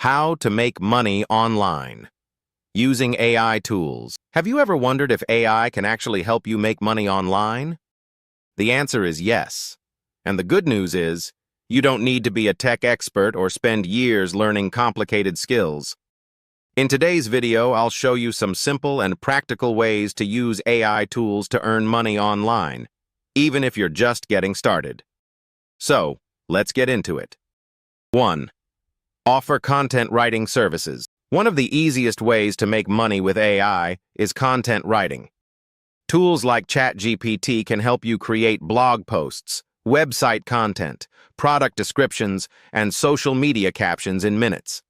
How to make money online. Using AI tools. Have you ever wondered if AI can actually help you make money online? The answer is yes. And the good news is, you don't need to be a tech expert or spend years learning complicated skills. In today's video, I'll show you some simple and practical ways to use AI tools to earn money online, even if you're just getting started. So, let's get into it. 1. Offer content writing services. One of the easiest ways to make money with AI is content writing. Tools like ChatGPT can help you create blog posts, website content, product descriptions, and social media captions in minutes.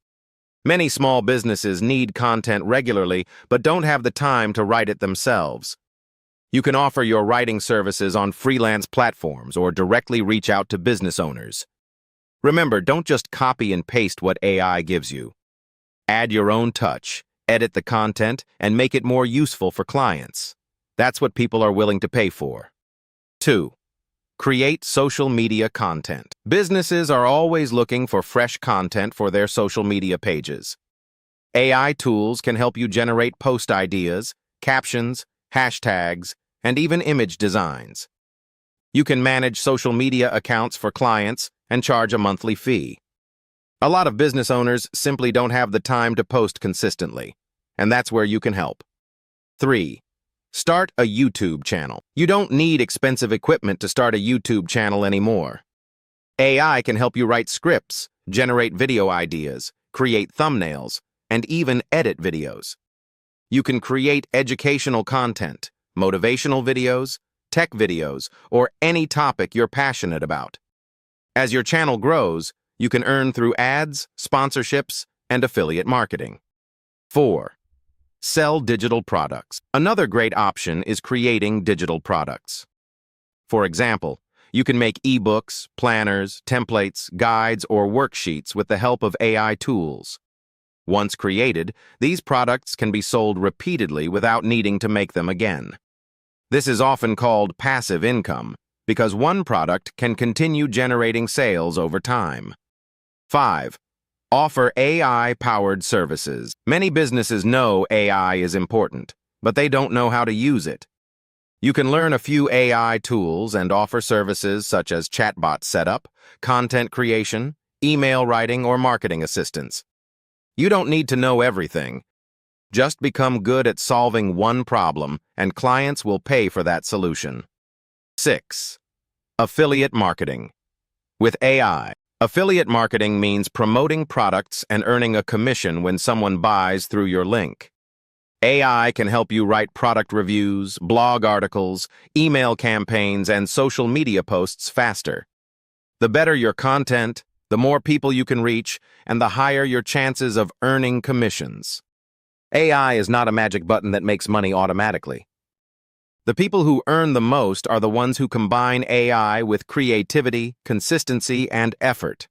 Many small businesses need content regularly but don't have the time to write it themselves. You can offer your writing services on freelance platforms or directly reach out to business owners. Remember, don't just copy and paste what AI gives you. Add your own touch, edit the content, and make it more useful for clients. That's what people are willing to pay for. 2. Create social media content. Businesses are always looking for fresh content for their social media pages. AI tools can help you generate post ideas, captions, hashtags, and even image designs. You can manage social media accounts for clients and charge a monthly fee. A lot of business owners simply don't have the time to post consistently, and that's where you can help. 3. Start a YouTube channel. You don't need expensive equipment to start a YouTube channel anymore. AI can help you write scripts, generate video ideas, create thumbnails, and even edit videos. You can create educational content, motivational videos, tech videos, or any topic you're passionate about. As your channel grows, you can earn through ads, sponsorships, and affiliate marketing. 4. Sell digital products. Another great option is creating digital products. For example, you can make ebooks, planners, templates, guides, or worksheets with the help of AI tools. Once created, these products can be sold repeatedly without needing to make them again. This is often called passive income, because one product can continue generating sales over time. 5. Offer AI-powered services. Many businesses know AI is important, but they don't know how to use it. You can learn a few AI tools and offer services such as chatbot setup, content creation, email writing, or marketing assistance. You don't need to know everything. Just become good at solving one problem, and clients will pay for that solution. 6. Affiliate marketing. With AI, affiliate marketing means promoting products and earning a commission when someone buys through your link. AI can help you write product reviews, blog articles, email campaigns, and social media posts faster. The better your content, the more people you can reach, and the higher your chances of earning commissions. AI is not a magic button that makes money automatically. The people who earn the most are the ones who combine AI with creativity, consistency, and effort.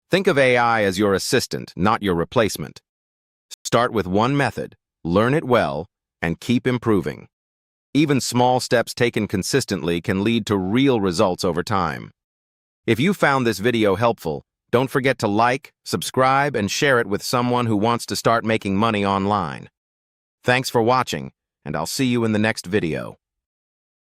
Think of AI as your assistant, not your replacement. Start with one method, learn it well, and keep improving. Even small steps taken consistently can lead to real results over time. If you found this video helpful, don't forget to like, subscribe, and share it with someone who wants to start making money online. Thanks for watching, and I'll see you in the next video.